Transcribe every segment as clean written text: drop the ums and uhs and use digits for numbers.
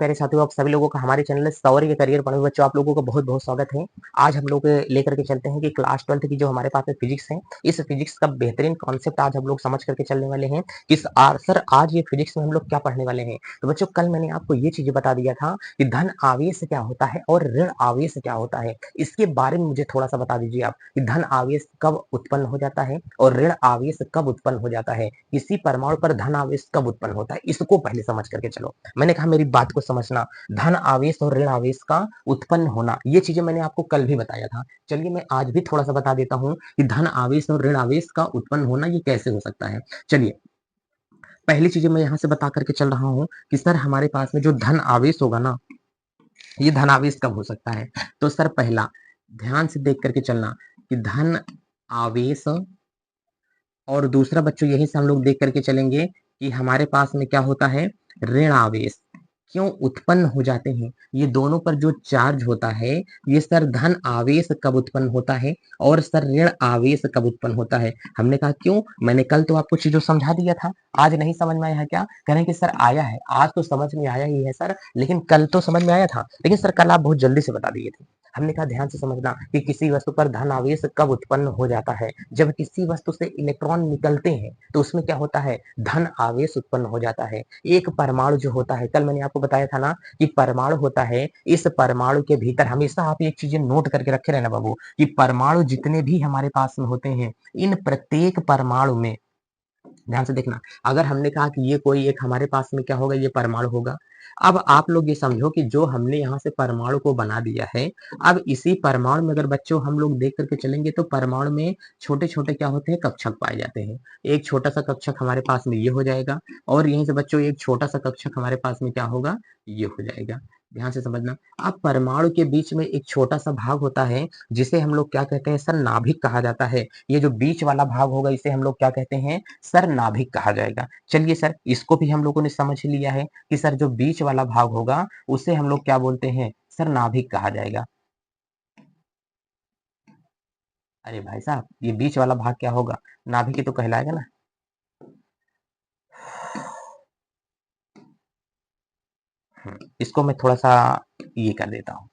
प्यारे साथियों, आप सभी लोगों का हमारे चैनल सौर्य के करियर पढ़े हुए बच्चों, आप लोगों का बहुत-बहुत स्वागत है। आज हम लोग लेकर के चलते हैं कि क्लास 12th की जो हमारे पास में फिजिक्स है, इस फिजिक्स का बेहतरीन कॉन्सेप्ट आज हम लोग समझ करके चलने वाले हैं। सर आज ये फिजिक्स में हम लोग क्या पढ़ने वाले हैं? तो बच्चों कल मैंने आपको ये चीज़ें बता दिया था कि धन आवेश क्या होता है और ऋण आवेश क्या होता है। इसके बारे में मुझे थोड़ा-सा बता दीजिए आप कि धन आवेश कब उत्पन्न हो जाता है और ऋण आवेश कब उत्पन्न हो जाता है? किसी परमाणु पर धन आवेश कब उत्पन्न होता है? इसको पहले समझ करके चलो। मैंने कहा मेरी बात को समझना, धन आवेश और ऋण आवेश का उत्पन्न होना, ये चीजें मैंने आपको कल भी बताया था। चलिए मैं आज भी थोड़ा सा बता देता हूं कि धन आवेश और ऋण आवेश का उत्पन्न होना ये कैसे हो सकता है। चलिए पहली चीजें मैं यहां से बता करके चल रहा हूं कि सर हमारे पास में जो धन आवेश होगा ना, ये धन आवेश कब हो सकता है। तो सर पहला ध्यान से देख करके चलना कि धन आवेश, और दूसरा बच्चों यही से हम लोग देख करके चलेंगे कि हमारे पास में क्या होता है, ऋण आवेश क्यों उत्पन्न हो जाते हैं। ये दोनों पर जो चार्ज होता है, ये सर धन आवेश कब उत्पन्न होता है और सर ऋण आवेश कब उत्पन्न होता है। हमने कहा क्यों, मैंने कल तो आपको चीजों समझा दिया था, आज नहीं समझ में आया है क्या? कह रहे हैं कि सर आया है, आज तो समझ में आया ही है सर, लेकिन कल तो समझ में आया था, लेकिन सर कल आप बहुत जल्दी से बता दिए थे। हमने कहा ध्यान से समझना कि किसी वस्तु पर धन आवेश कब उत्पन्न हो जाता है, जब किसी वस्तु से इलेक्ट्रॉन निकलते हैं तो उसमें क्या होता है, धन आवेश उत्पन्न हो जाता है। एक परमाणु जो होता है, कल मैंने आपको बताया था ना कि परमाणु होता है, इस परमाणु के भीतर हमेशा आप एक चीज नोट करके रखे रहना बाबू कि परमाणु जितने भी हमारे पास में होते हैं, इन प्रत्येक परमाणु में ध्यान से देखना, अगर हमने कहा कि ये कोई एक हमारे पास में क्या होगा, ये परमाणु होगा। अब आप लोग ये समझो कि जो हमने यहाँ से परमाणु को बना दिया है, अब इसी परमाणु में अगर बच्चों हम लोग देख करके चलेंगे तो परमाणु में छोटे छोटे क्या होते हैं, कक्षक पाए जाते हैं। एक छोटा सा कक्षक हमारे पास में ये हो जाएगा, और यहीं से बच्चों एक छोटा सा कक्षक हमारे पास में क्या होगा, ये हो जाएगा। ध्यान से समझना, अब परमाणु के बीच में एक छोटा सा भाग होता है जिसे हम लोग क्या कहते हैं, सर नाभिक कहा जाता है। ये जो बीच वाला भाग होगा इसे हम लोग क्या कहते हैं, सर नाभिक कहा जाएगा। चलिए सर इसको भी हम लोगों ने समझ लिया है कि सर जो बीच वाला भाग होगा उसे हम लोग क्या बोलते हैं, सर नाभिक कहा जाएगा। अरे भाई साहब, ये बीच वाला भाग क्या होगा, नाभिक ही तो कहलाएगा ना। इसको मैं थोड़ा सा ये कर देता हूँ।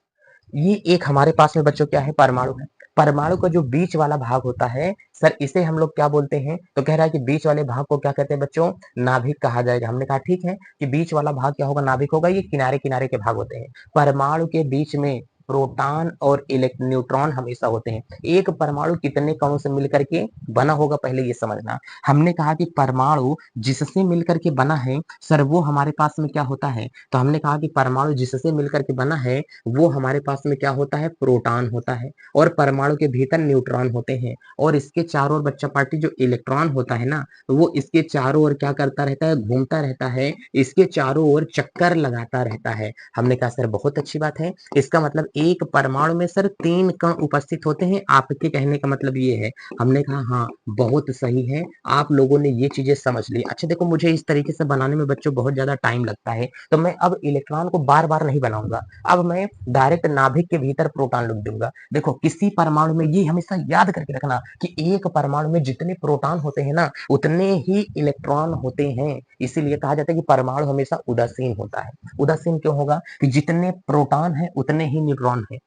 ये एक हमारे पास में बच्चों क्या है, परमाणु है। परमाणु का जो बीच वाला भाग होता है सर, इसे हम लोग क्या बोलते हैं, तो कह रहा है कि बीच वाले भाग को क्या कहते हैं बच्चों, नाभिक कहा जाएगा। हमने कहा ठीक है कि बीच वाला भाग क्या होगा, नाभिक होगा। ये किनारे किनारे के भाग होते हैं। परमाणु के बीच में प्रोटॉन और न्यूट्रॉन हमेशा होते हैं। एक परमाणु कितने कणों से मिलकर के बना होगा, पहले ये समझना। हमने कहा कि परमाणु जिससे मिलकर के बना है सर, वो हमारे पास में क्या होता है, तो हमने कहा कि परमाणु जिससे मिलकर के बना है वो हमारे पास में क्या होता है, प्रोटॉन होता है। और परमाणु के भीतर न्यूट्रॉन होते हैं, और इसके चारों ओर बच्चा पार्टी जो इलेक्ट्रॉन होता है ना, तो वो इसके चारों ओर क्या करता रहता है, घूमता रहता है, इसके चारों ओर चक्कर लगाता रहता है। हमने कहा सर बहुत अच्छी बात है, इसका मतलब एक परमाणु में सर 3 कण उपस्थित होते हैं, आपके कहने का मतलब ये है। हमने कहा हाँ बहुत सही है, आप लोगों ने ये चीजें समझ ली। अच्छा देखो, मुझे इस तरीके से बनाने में बच्चों बहुत ज्यादा टाइम लगता है, तो मैं अब इलेक्ट्रॉन को बार बार नहीं बनाऊंगा, अब मैं डायरेक्ट नाभिक के भीतर प्रोटॉन लिख दूंगा। देखो किसी परमाणु में, ये हमेशा याद करके रखना कि एक परमाणु में जितने प्रोटॉन होते हैं ना, उतने ही इलेक्ट्रॉन होते हैं। इसीलिए कहा जाता है कि परमाणु हमेशा उदासीन होता है। उदासीन क्यों होगा, कि जितने प्रोटॉन है उतने ही न्यूट्रॉन है।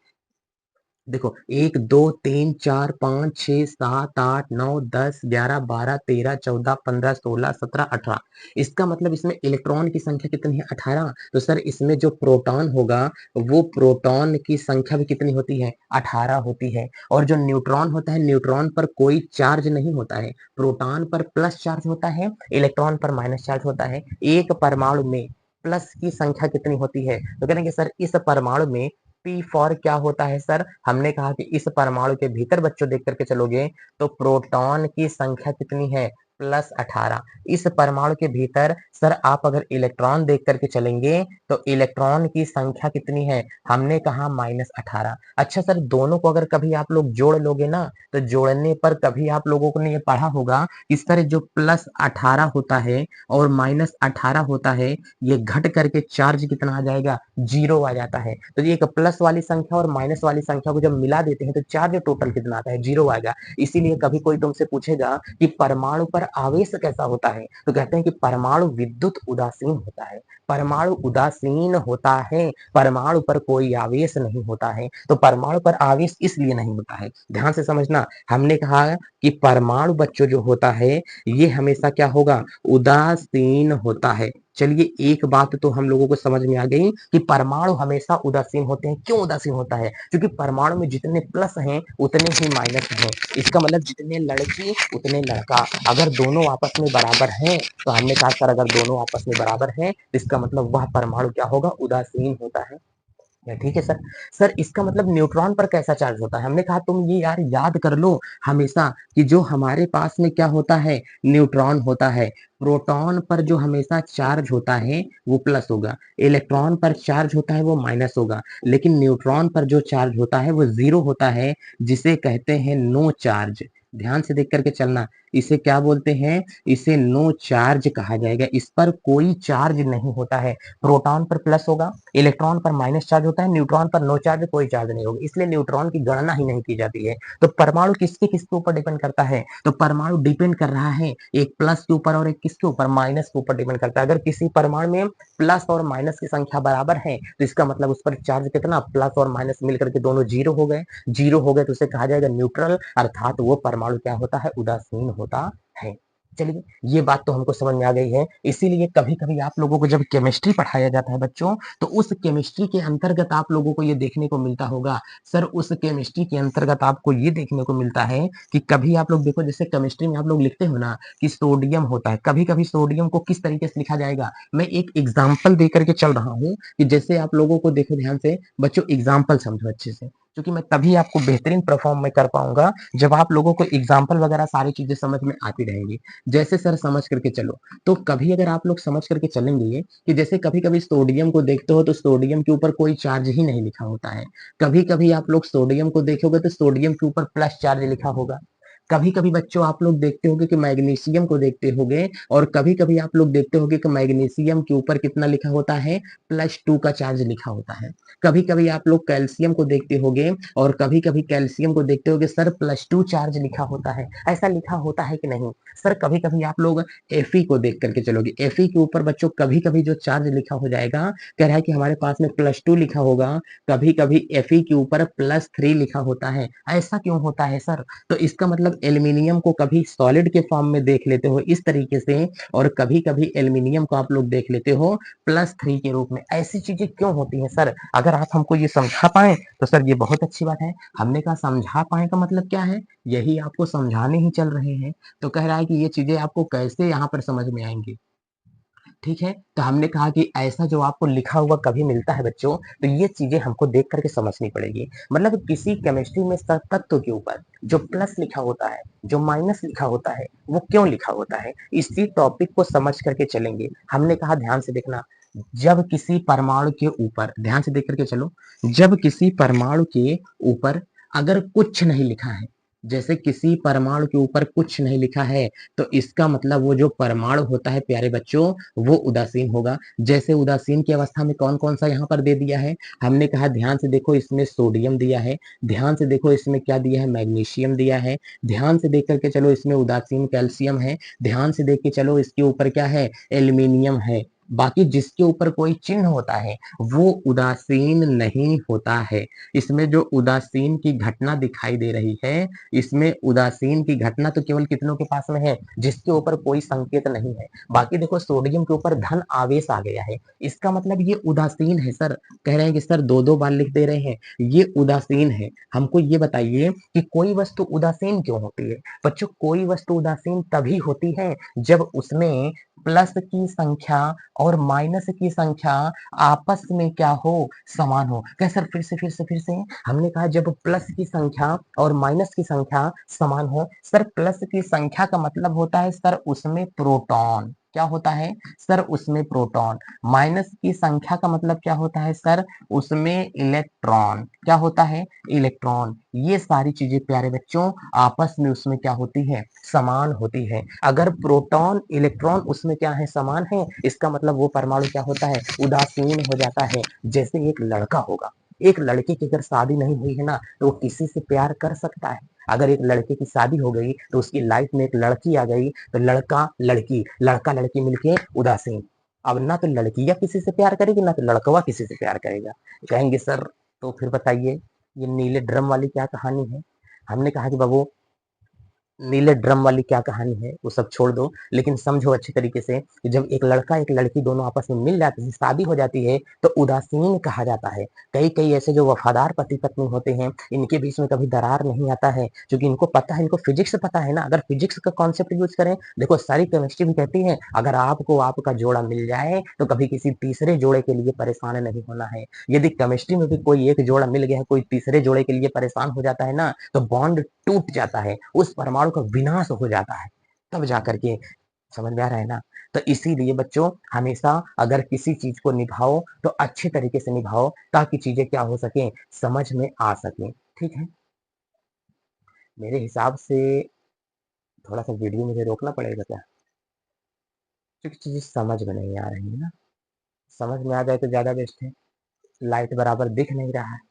देखो 1 2 3 4 5 6 7 8 9 10 11 12 13 14 15 16 17 18, इसका मतलब इसमें इलेक्ट्रॉन की संख्या कितनी है, 18। तो सर इसमें जो प्रोटॉन होगा वो प्रोटॉन की संख्या भी कितनी होती है, 18 होती है। और जो न्यूट्रॉन होता है, न्यूट्रॉन पर कोई चार्ज नहीं होता है, प्रोटॉन पर प्लस चार्ज होता है, इलेक्ट्रॉन पर माइनस चार्ज होता है। एक परमाणु में प्लस की संख्या कितनी होती है, तो कहेंगे सर इस परमाणु में पी फॉर क्या होता है सर, हमने कहा कि इस परमाणु के भीतर बच्चों देख करके चलोगे तो प्रोटॉन की संख्या कितनी है, +18। इस परमाणु के भीतर सर आप अगर इलेक्ट्रॉन देख करके चलेंगे तो इलेक्ट्रॉन की संख्या कितनी है, हमने कहा -18। अच्छा सर दोनों को अगर कभी आप लोग जोड़ लोगे ना, तो जोड़ने पर कभी आप लोगों को ने ये पढ़ा होगा, इस तरह जो +18 होता है और -18 होता है, ये घट करके चार्ज कितना आ जाएगा, 0 आ जाता है। तो ये एक प्लस वाली संख्या और माइनस वाली संख्या को जब मिला देते हैं तो चार्ज टोटल कितना आता है, 0 आएगा। इसीलिए कभी कोई तुमसे पूछेगा कि परमाणु पर आवेश कैसा होता है? तो कहते हैं कि परमाणु विद्युत उदासीन होता है। परमाणु उदासीन होता है, परमाणु पर कोई आवेश नहीं होता है। तो परमाणु पर आवेश इसलिए नहीं होता है, ध्यान से समझना। हमने कहा कि परमाणु बच्चों जो होता है, ये हमेशा क्या होगा? उदासीन होता है। चलिए एक बात तो हम लोगों को समझ में आ गई कि परमाणु हमेशा उदासीन होते हैं। क्यों उदासीन होता है? क्योंकि परमाणु में जितने प्लस हैं उतने ही माइनस हैं। इसका मतलब जितने लड़की उतने लड़का। अगर दोनों आपस में बराबर हैं, तो हमने कहा सर अगर दोनों आपस में बराबर हैं तो इसका मतलब वह परमाणु क्या होगा? उदासीन होता है। ठीक है सर। सर इसका मतलब न्यूट्रॉन पर कैसा चार्ज होता है? हमने कहा तुम ये यार याद कर लो हमेशा कि जो हमारे पास में क्या होता है? न्यूट्रॉन होता है। प्रोटॉन पर जो हमेशा चार्ज होता है वो प्लस होगा, इलेक्ट्रॉन पर चार्ज होता है वो माइनस होगा, लेकिन न्यूट्रॉन पर जो चार्ज होता है वो जीरो होता है, जिसे कहते हैं नो चार्ज। ध्यान से देख करके चलना, इसे क्या बोलते हैं? इसे नो चार्ज कहा जाएगा। इस पर कोई चार्ज नहीं होता है। प्रोटॉन पर प्लस होगा, इलेक्ट्रॉन पर माइनस चार्ज होता है, न्यूट्रॉन पर नो चार्ज, कोई चार्ज नहीं होगा, इसलिए न्यूट्रॉन की गणना ही नहीं की जाती है। तो परमाणु किसके किसके ऊपर डिपेंड करता है? तो परमाणु डिपेंड कर रहा है एक प्लस के ऊपर और एक किसके ऊपर? माइनस के ऊपर डिपेंड करता है। अगर किसी परमाणु में प्लस और माइनस की संख्या बराबर है तो इसका मतलब उस पर चार्ज कितना? प्लस और माइनस मिलकर के दोनों जीरो हो गए। जीरो हो गए तो उसे कहा जाएगा न्यूट्रल, अर्थात वो परमाणु क्या होता है? उदासीन होता है। चलिए ये बात तो हमको समझ में आ गई है। इसीलिए कभी कभी आप लोगों को जब केमिस्ट्री पढ़ाया जाता है बच्चों, तो उस केमिस्ट्री के अंतर्गत आप लोगों को ये देखने को मिलता होगा, सर उस केमिस्ट्री के अंतर्गत आपको ये देखने को मिलता है कि कभी आप लोग देखो, जैसे केमिस्ट्री में आप लोग लिखते हो ना कि सोडियम होता है, कभी कभी सोडियम को किस तरीके से लिखा जाएगा? मैं एक एग्जाम्पल दे करके चल रहा हूँ कि जैसे आप लोगों को देखो ध्यान से बच्चों, एग्जाम्पल समझो अच्छे से, क्योंकि मैं तभी आपको बेहतरीन परफॉर्म में कर पाऊंगा जब आप लोगों को एग्जाम्पल वगैरह सारी चीजें समझ में आती रहेंगी। जैसे सर समझ करके चलो, तो कभी अगर आप लोग समझ करके चलेंगे कि जैसे कभी कभी सोडियम को देखते हो तो सोडियम के ऊपर कोई चार्ज ही नहीं लिखा होता है। कभी कभी आप लोग सोडियम को देखोगे तो सोडियम के ऊपर प्लस चार्ज लिखा होगा। कभी कभी बच्चों आप लोग देखते होगे कि मैग्नीशियम को देखते होगे, और कभी कभी आप लोग देखते होगे कि मैग्नीशियम के ऊपर कितना लिखा होता है? +2 का चार्ज लिखा होता है। कभी कभी आप लोग कैल्शियम को देखते होगे, और कभी कभी कैल्शियम को देखते होगे सर +2 चार्ज लिखा होता है। ऐसा लिखा होता है कि नहीं? सर कभी कभी आप लोग Fe को देख करके चलोगे, Fe के ऊपर बच्चों कभी कभी जो चार्ज लिखा हो जाएगा, कह रहा है कि हमारे पास में +2 लिखा होगा, कभी कभी Fe के ऊपर +3 लिखा होता है। ऐसा क्यों होता है सर? तो इसका मतलब एल्यूमिनियम को कभी सॉलिड के फॉर्म में देख लेते हो इस तरीके से, और कभी कभी एल्यूमिनियम को आप लोग देख लेते हो +3 के रूप में। ऐसी चीजें क्यों होती हैं सर? अगर आप हमको ये समझा पाए तो सर ये बहुत अच्छी बात है। हमने कहा समझा पाए का मतलब क्या है? यही आपको समझाने ही चल रहे हैं। तो कह रहा है कि ये चीजें आपको कैसे यहाँ पर समझ में आएंगी। ठीक है, तो हमने कहा कि ऐसा जो आपको लिखा हुआ कभी मिलता है बच्चों, तो ये चीजें हमको देख करके समझनी पड़ेगी। मतलब किसी केमिस्ट्री में तत्व के ऊपर जो प्लस लिखा होता है, जो माइनस लिखा होता है, वो क्यों लिखा होता है, इसी टॉपिक को समझ करके चलेंगे। हमने कहा ध्यान से देखना, जब किसी परमाणु के ऊपर, ध्यान से देख करके चलो, जब किसी परमाणु के ऊपर अगर कुछ नहीं लिखा है, जैसे किसी परमाणु के ऊपर कुछ नहीं लिखा है, तो इसका मतलब वो जो परमाणु होता है प्यारे बच्चों, वो उदासीन होगा। जैसे उदासीन की अवस्था में कौन कौन सा यहाँ पर दे दिया है? हमने कहा ध्यान से देखो, इसमें सोडियम दिया है, ध्यान से देखो इसमें क्या दिया है? मैग्नीशियम दिया है, ध्यान से देख करके चलो इसमें उदासीन कैल्शियम है, ध्यान से देख के चलो इसके ऊपर क्या है? एल्यूमिनियम है। बाकी जिसके ऊपर कोई चिन्ह होता है वो उदासीन नहीं होता है। इसमें जो उदासीन की घटना दिखाई दे रही है, इसमें उदासीन की घटना तो केवल कितनों के पास में है? जिसके ऊपर कोई संकेत नहीं है। बाकी देखो सोडियम के ऊपर धन आवेश आ गया है, इसका मतलब ये उदासीन है सर। कह रहे हैं कि सर दो दो बार लिख दे रहे हैं, ये उदासीन है। हमको ये बताइए कि कोई वस्तु उदासीन क्यों होती है? बच्चों कोई वस्तु उदासीन तभी होती है जब उसमें प्लस की संख्या और माइनस की संख्या आपस में क्या हो? समान हो। क्या सर? फिर से हमने कहा जब प्लस की संख्या और माइनस की संख्या समान हो। सर प्लस की संख्या का मतलब होता है सर उसमें प्रोटॉन, क्या होता है सर? उसमें प्रोटॉन। माइनस की संख्या का मतलब क्या होता है सर? उसमें इलेक्ट्रॉन, क्या होता है? इलेक्ट्रॉन। ये सारी चीजें प्यारे बच्चों आपस में उसमें क्या होती है? समान होती है। अगर प्रोटॉन इलेक्ट्रॉन उसमें क्या है? समान है, इसका मतलब वो परमाणु क्या होता है? उदासीन हो जाता है। जैसे एक लड़का होगा, एक लड़के की अगर शादी नहीं हुई है ना, तो वो किसी से प्यार कर सकता है? अगर एक लड़के की शादी हो गई तो उसकी लाइफ में एक लड़की आ गई तो लड़का लड़की मिलके उदासीन। अब ना तो लड़कियां किसी से प्यार करेगी ना तो लड़कवा किसी से प्यार करेगा। कहेंगे सर तो फिर बताइए ये नीले ड्रम वाली क्या कहानी है। हमने कहा कि बाबू नीले ड्रम वाली क्या कहानी है वो सब छोड़ दो, लेकिन समझो अच्छी तरीके से कि जब एक लड़का एक लड़की दोनों आपस में मिल जाते हैं, शादी हो जाती है तो उदासीन कहा जाता है। कई कई ऐसे जो वफादार पति पत्नी होते हैं इनके बीच में कभी दरार नहीं आता है, क्योंकि इनको पता है, इनको फिजिक्स पता है ना। अगर फिजिक्स का कॉन्सेप्ट यूज करें, देखो सारी केमिस्ट्री भी कहती है अगर आपको आपका जोड़ा मिल जाए तो कभी किसी तीसरे जोड़े के लिए परेशान नहीं होना है। यदि केमिस्ट्री में भी कोई एक जोड़ा मिल गया है, कोई तीसरे जोड़े के लिए परेशान हो जाता है ना, तो बॉन्ड टूट जाता है, उस परमाणु का विनाश हो जाता है, तब जाकर के समझ में आ रहा है ना। तो इसीलिए बच्चों हमेशा अगर किसी चीज को निभाओ तो अच्छे तरीके से निभाओ ताकि चीजें क्या हो सके, समझ में आ सके। ठीक है, मेरे हिसाब से थोड़ा सा वीडियो मुझे रोकना पड़ेगा क्या, क्योंकि चीजें समझ में नहीं आ रही है ना। समझ में आ जाए तो ज्यादा बेस्ट है। लाइट बराबर दिख नहीं रहा है।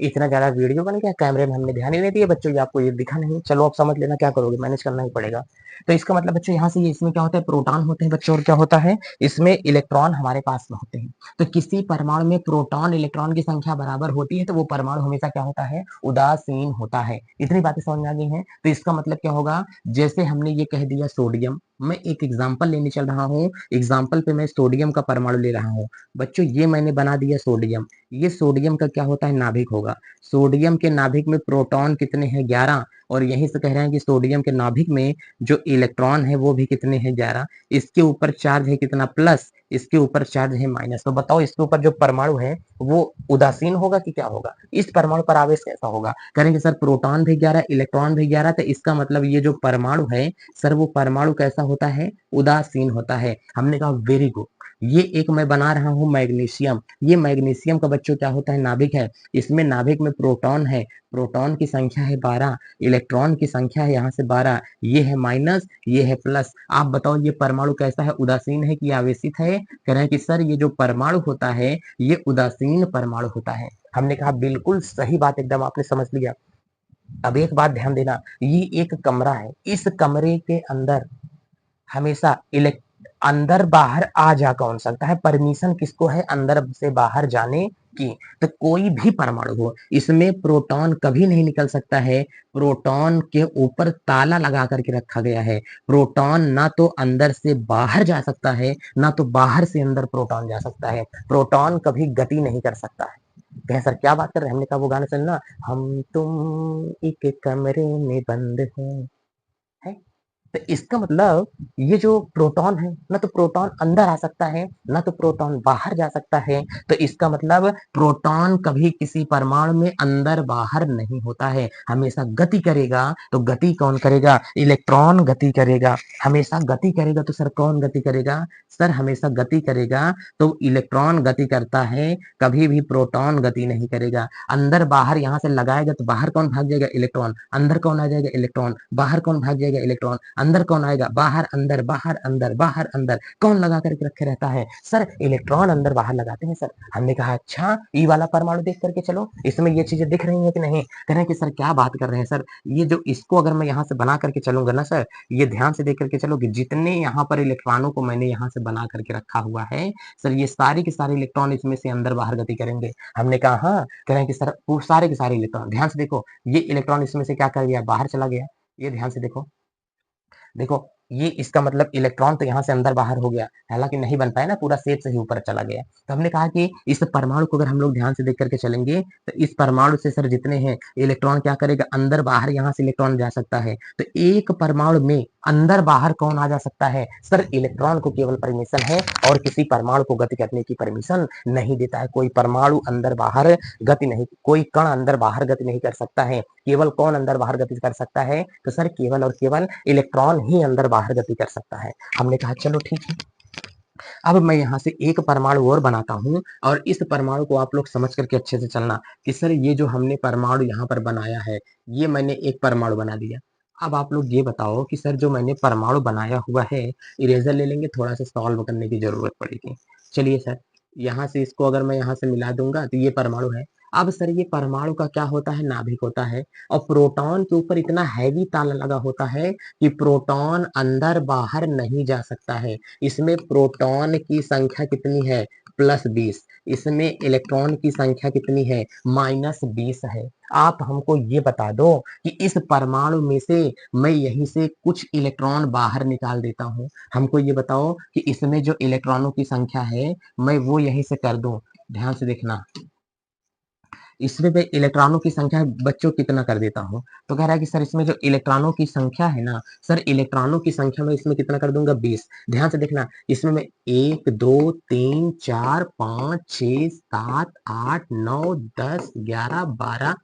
इतना ज़्यादा वीडियो बन गया, कैमरे में हमने ध्यान ही नहीं दिया बच्चों, ये आपको ये दिखा नहीं। चलो अब समझ लेना क्या करोगे, मैनेज करना ही पड़ेगा। तो इसका मतलब बच्चों यहाँ से ये इसमें क्या होता है, प्रोटॉन होते हैं बच्चों, और क्या होता है इसमें इलेक्ट्रॉन हमारे पास में होते हैं। तो किसी परमाणु में प्रोटॉन इलेक्ट्रॉन की संख्या बराबर होती है तो वो परमाणु हमेशा क्या होता है, उदासीन होता है। इतनी बातें समझ में आ गई हैं। तो इसका मतलब क्या होगा, जैसे हमने ये कह दिया सोडियम, मैं एक एग्जाम्पल लेने चल रहा हूँ, एग्जाम्पल पे मैं सोडियम का परमाणु ले रहा हूँ बच्चों। ये मैंने बना दिया सोडियम, ये सोडियम का क्या होता है, नाभिक होगा। सोडियम के नाभिक में प्रोटॉन कितने हैं, 11। और यहीं से कह रहे हैं कि सोडियम के नाभिक में जो इलेक्ट्रॉन है वो भी कितने हैं, 11। इसके ऊपर चार्ज है कितना, प्लस, इसके ऊपर चार्ज है माइनस। तो बताओ इसके ऊपर जो परमाणु है वो उदासीन होगा कि क्या होगा, इस परमाणु पर आवेश कैसा होगा। करेंगे सर प्रोटॉन भी 11 इलेक्ट्रॉन भी 11, तो इसका मतलब ये जो परमाणु है सर वो परमाणु कैसा होता है, उदासीन होता है। हमने कहा वेरी गुड। ये एक मैं बना रहा हूं मैग्नीशियम, ये मैग्नीशियम का बच्चों क्या होता है, नाभिक है। इसमें नाभिक में प्रोटॉन है, प्रोटॉन की संख्या है 12, इलेक्ट्रॉन की संख्या है यहाँ से 12, ये है माइनस ये है प्लस। आप बताओ ये परमाणु कैसा है, उदासीन है कि आवेशित है। कह रहे हैं कि सर ये जो परमाणु होता है ये उदासीन परमाणु होता है। हमने कहा बिल्कुल सही बात, एकदम आपने समझ लिया। अब एक बात ध्यान देना, ये एक कमरा है, इस कमरे के अंदर हमेशा इलेक्ट अंदर बाहर आ जा कौन सकता है, परमिशन किसको है अंदर से बाहर जाने की। तो कोई भी परमाणु हो इसमें प्रोटॉन कभी नहीं निकल सकता है। प्रोटॉन के ऊपर ताला लगा करके रखा गया है। प्रोटॉन ना तो अंदर से बाहर जा सकता है ना तो बाहर से अंदर प्रोटॉन जा सकता है। प्रोटॉन कभी गति नहीं कर सकता है। कहें सर क्या बात कर रहे हैं, हमने कहा वो गाना सुनना, हम तुम एक कमरे में बंद हैं। तो इसका मतलब ये जो प्रोटॉन है ना तो प्रोटॉन अंदर आ सकता है ना तो प्रोटॉन बाहर जा सकता है। तो इसका मतलब प्रोटॉन कभी किसी परमाणु में अंदर बाहर नहीं होता है, हमेशा गति करेगा। तो गति कौन करेगा, इलेक्ट्रॉन गति करेगा, हमेशा गति करेगा। तो सर कौन गति करेगा, सर हमेशा गति करेगा तो इलेक्ट्रॉन गति करता है, कभी भी प्रोटॉन गति नहीं करेगा। अंदर बाहर यहाँ से लगाएगा तो बाहर कौन भाग जाएगा, इलेक्ट्रॉन। अंदर कौन आ जाएगा, इलेक्ट्रॉन। बाहर कौन भाग जाएगा, इलेक्ट्रॉन। अंदर कौन आएगा, बाहर अंदर बाहर अंदर बाहर अंदर। कौन लगा करके रखे रहता है, सर इलेक्ट्रॉन अंदर बाहर लगाते हैं सर। हमने कहा अच्छा ई वाला परमाणु देख करके चलो, इसमें ये चीजें दिख रही है कि नहीं। कह रहे हैं कि सर क्या बात कर रहे हैं सर, ये जो इसको अगर मैं यहाँ से बना करके चलूंगा ना सर, ये ध्यान से देख करके चलो कि जितने यहाँ पर इलेक्ट्रॉनों को मैंने यहाँ से बना करके रखा हुआ है सर, ये सारे के सारे इलेक्ट्रॉन इसमें से अंदर बाहर गति करेंगे। हमने कहा हाँ। कह रहे हैं कि सर वो सारे के सारे इलेक्ट्रॉन, ध्यान से देखो ये इलेक्ट्रॉन इसमें से क्या कर गया, बाहर चला गया। ये ध्यान से देखो, देखो ये इसका मतलब इलेक्ट्रॉन तो यहाँ से अंदर बाहर हो गया, हालांकि नहीं बन पाया ना, पूरा सेट से ही ऊपर चला गया। तो हमने कहा कि इस परमाणु को अगर हम लोग ध्यान से देख करके चलेंगे तो इस परमाणु से सर जितने हैं इलेक्ट्रॉन क्या करेगा, अंदर बाहर यहाँ से इलेक्ट्रॉन जा सकता है। तो एक परमाणु में अंदर बाहर कौन आ जा सकता है, सर इलेक्ट्रॉन को केवल परमिशन है और किसी परमाणु को गति करने की परमिशन नहीं देता है। कोई परमाणु अंदर बाहर गति नहीं, कोई कण अंदर बाहर गति नहीं कर सकता है। केवल कौन अंदर बाहर गति कर सकता है, तो सर केवल और केवल इलेक्ट्रॉन ही अंदर बाहर गति कर सकता है। हमने कहा चलो ठीक है। अब मैं यहाँ से एक परमाणु और बनाता हूँ और इस परमाणु को आप लोग समझ करके अच्छे से चलना कि सर ये जो हमने परमाणु यहाँ पर बनाया है, ये मैंने एक परमाणु बना दिया। अब आप लोग ये बताओ कि सर जो मैंने परमाणु बनाया हुआ है, इरेजर ले लेंगे, थोड़ा सा सॉल्व करने की जरूरत पड़ेगी। चलिए सर, यहाँ से इसको अगर मैं यहाँ से मिला दूंगा तो ये परमाणु है। अब सर ये परमाणु का क्या होता है, नाभिक होता है, और प्रोटॉन के ऊपर इतना हैवी ताला लगा होता है कि प्रोटॉन अंदर बाहर नहीं जा सकता है। इसमें प्रोटॉन की संख्या कितनी है, +20। इसमें इलेक्ट्रॉन की संख्या कितनी है, -20 है। आप हमको ये बता दो कि इस परमाणु में से मैं यहीं से कुछ इलेक्ट्रॉन बाहर निकाल देता हूँ। हमको ये बताओ कि इसमें जो इलेक्ट्रॉनों की संख्या है, मैं वो यहीं से कर दूं। ध्यान से देखना, इसमें मैं इलेक्ट्रॉनों की संख्या बच्चों कितना कर देता हूँ। तो कह रहा है कि सर इसमें जो इलेक्ट्रॉनों की संख्या है ना, सर इलेक्ट्रॉनों की संख्या में इसमें कितना कर दूंगा, 20। ध्यान से देखना, इसमें मैं 1 2 3 4 5 6 7 8 9 10 11 12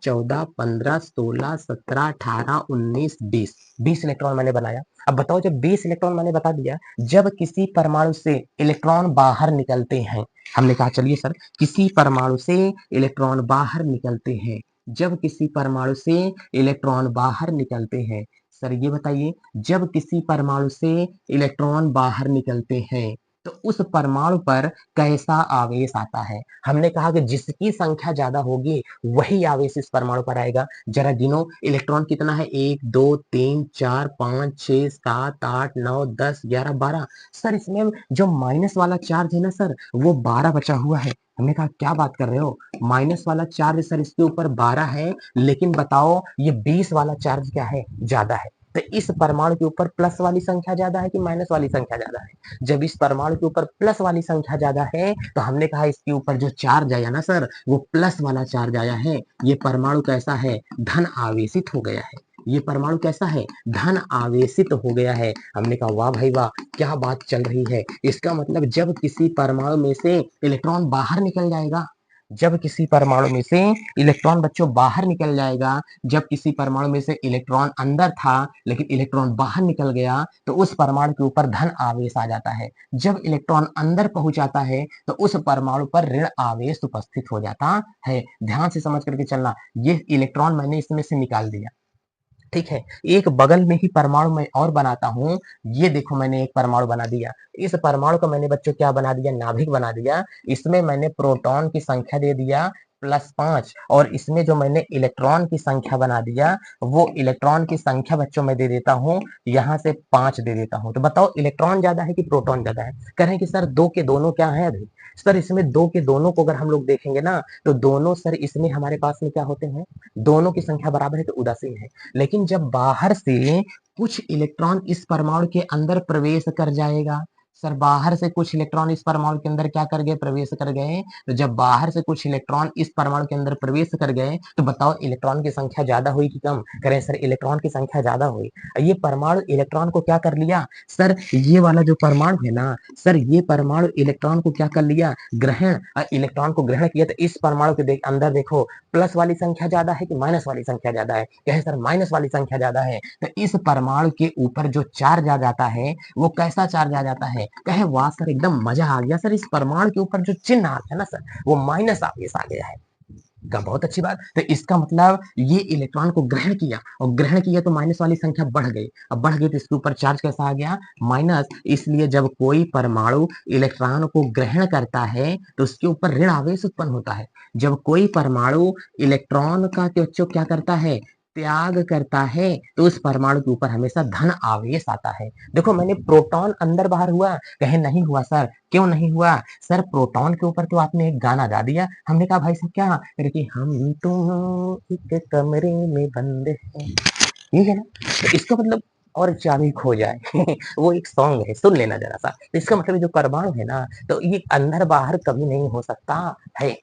14 15 16 17 18 19 20 20 इलेक्ट्रॉन मैंने बनाया। अब बताओ, जब 20 इलेक्ट्रॉन मैंने बता दिया, जब किसी परमाणु से इलेक्ट्रॉन बाहर निकलते हैं, हमने कहा चलिए सर, किसी परमाणु से इलेक्ट्रॉन बाहर निकलते हैं, जब किसी परमाणु से इलेक्ट्रॉन बाहर निकलते हैं, सर ये बताइए, जब किसी परमाणु से इलेक्ट्रॉन बाहर निकलते हैं तो उस परमाणु पर कैसा आवेश आता है। हमने कहा कि जिसकी संख्या ज्यादा होगी वही आवेश इस परमाणु पर आएगा। जरा गिनो, इलेक्ट्रॉन कितना है, 1 2 3 4 5 6 7 8 9 10 11 12। सर इसमें जो माइनस वाला चार्ज है ना सर, वो 12 बचा हुआ है। हमने कहा क्या बात कर रहे हो, माइनस वाला चार्ज सर इसके ऊपर 12 है, लेकिन बताओ ये 20 वाला चार्ज क्या है, ज्यादा है। तो इस परमाणु के ऊपर प्लस वाली संख्या ज्यादा है कि माइनस वाली संख्या ज्यादा है। जब इस परमाणु के ऊपर प्लस वाली संख्या ज्यादा है तो हमने कहा इसके ऊपर जो चार्ज आया ना सर, वो प्लस वाला चार्ज आया है। ये परमाणु कैसा है, धन आवेशित हो गया है। ये परमाणु कैसा है, धन आवेशित हो गया है। हमने कहा वाह भाई वाह, क्या बात चल रही है। इसका मतलब जब किसी परमाणु में से इलेक्ट्रॉन बाहर निकल जाएगा, जब किसी परमाणु में से इलेक्ट्रॉन बच्चों बाहर निकल जाएगा, जब किसी परमाणु में से इलेक्ट्रॉन अंदर था लेकिन इलेक्ट्रॉन बाहर निकल गया, तो उस परमाणु के ऊपर धन आवेश आ जाता है। जब इलेक्ट्रॉन अंदर पहुंच जाता है तो उस परमाणु पर ऋण आवेश उपस्थित हो जाता है। ध्यान से समझ करके चलना, ये इलेक्ट्रॉन मैंने इसमें से निकाल दिया, ठीक है। एक बगल में ही परमाणु मैं और बनाता हूँ। ये देखो, मैंने एक परमाणु बना दिया। इस परमाणु को मैंने बच्चों क्या बना दिया, नाभिक बना दिया। इसमें मैंने प्रोटॉन की संख्या दे दिया +5, और इसमें जो मैंने इलेक्ट्रॉन की संख्या बना दिया, वो इलेक्ट्रॉन की संख्या बच्चों मैं दे देता हूँ, यहाँ से 5 दे देता हूँ। तो बताओ इलेक्ट्रॉन ज्यादा है कि प्रोटॉन ज्यादा है। कह रहे हैं कि सर दो के दोनों क्या है अभी। सर इसमें दो के दोनों को अगर हम लोग देखेंगे ना, तो दोनों सर इसमें हमारे पास में क्या होते हैं, दोनों की संख्या बराबर है तो उदासीन है। लेकिन जब बाहर से कुछ इलेक्ट्रॉन इस परमाणु के अंदर प्रवेश कर जाएगा, सर बाहर से कुछ इलेक्ट्रॉन इस परमाणु के अंदर क्या कर गए, प्रवेश कर गए। तो जब बाहर से कुछ इलेक्ट्रॉन इस परमाणु के अंदर प्रवेश कर गए, तो बताओ इलेक्ट्रॉन की संख्या ज्यादा हुई कि कम। करें सर इलेक्ट्रॉन की संख्या ज्यादा हुई। ये परमाणु इलेक्ट्रॉन को क्या कर लिया, सर ये वाला जो परमाणु है ना सर, ये परमाणु इलेक्ट्रॉन को क्या कर लिया, ग्रहण, इलेक्ट्रॉन को ग्रहण किया। तो इस परमाणु के अंदर देखो, प्लस वाली संख्या ज्यादा है कि माइनस वाली संख्या ज्यादा है। कहे सर माइनस वाली संख्या ज्यादा है। तो इस परमाणु के ऊपर जो चार्ज आ जाता है वो कैसा चार्ज आ जाता है, कहे वाह सर एकदम मजा आ गया सर, इस परमाणु के ऊपर जो चिन्ह आता है ना सर, वो माइनस आवेश आ गया है। का बहुत अच्छी बात। तो इसका मतलब ये इलेक्ट्रॉन को ग्रहण किया, और ग्रहण किया तो माइनस वाली संख्या बढ़ गई। अब बढ़ गई तो इसके ऊपर चार्ज कैसा आ गया, माइनस। इसलिए जब कोई परमाणु इलेक्ट्रॉन को ग्रहण करता है तो उसके ऊपर ऋण आवेश उत्पन्न होता है। जब कोई परमाणु इलेक्ट्रॉन का बच्चों क्या करता है, त्याग करता है, तो उस परमाणु के ऊपर हमेशा धन आवेश आता है। देखो मैंने प्रोटॉन अंदर बाहर हुआ, कहे नहीं हुआ सर, क्यों नहीं हुआ। सर प्रोटॉन के ऊपर तो आपने एक गाना गा दिया। हमने कहा भाई साहब क्या, कि हम तुम एक कमरे में बंद हैं, ठीक है ना। तो इसका मतलब और चाबी खो जाए वो एक सॉन्ग है, सुन लेना जरा सा। तो इसका मतलब जो परमाणु है ना, तो ये अंदर बाहर कभी नहीं हो सकता है।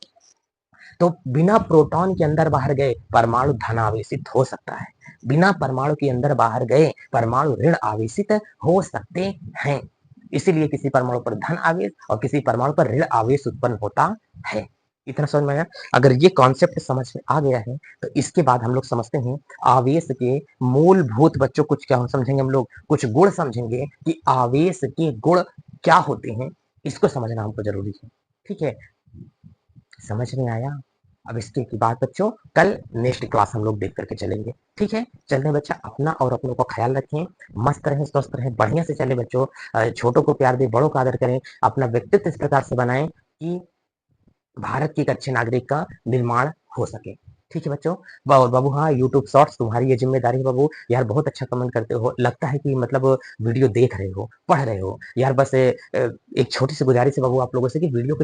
तो बिना प्रोटॉन के अंदर बाहर गए परमाणु धन आवेशित हो सकता है, बिना परमाणु के अंदर बाहर गए परमाणु ऋण आवेशित हो सकते हैं। इसीलिए किसी परमाणु पर धन आवेश और किसी परमाणु पर ऋण आवेश उत्पन्न होता है। इतना समझ में आया। अगर ये कॉन्सेप्ट समझ में आ गया है तो इसके बाद हम लोग समझते हैं आवेश के मूलभूत बच्चों, कुछ क्या समझेंगे हम लोग, कुछ गुण समझेंगे कि आवेश के गुण क्या होते हैं। इसको समझना हमको जरूरी है, ठीक है। समझ में आया। अब इसके की बात बच्चों कल नेक्स्ट क्लास हम लोग देख करके चलेंगे। ठीक है, चलते बच्चा, अपना और अपनों का ख्याल रखें, मस्त रहें, स्वस्थ रहें, बढ़िया से चले बच्चों। छोटों को प्यार दें, बड़ों का आदर करें, अपना व्यक्तित्व इस प्रकार से बनाएं कि भारत के एक अच्छे नागरिक का निर्माण हो सके। ठीक है बच्चों। बाबू हाँ, यूट्यूब शॉर्ट्स तुम्हारी ये जिम्मेदारी है बाबू। यार बहुत अच्छा कमेंट करते हो, लगता है कि मतलब वीडियो देख रहे हो, पढ़ रहे हो। यार बस एक छोटी सी गुजारिश है बाबू आप लोगों से कि वीडियो को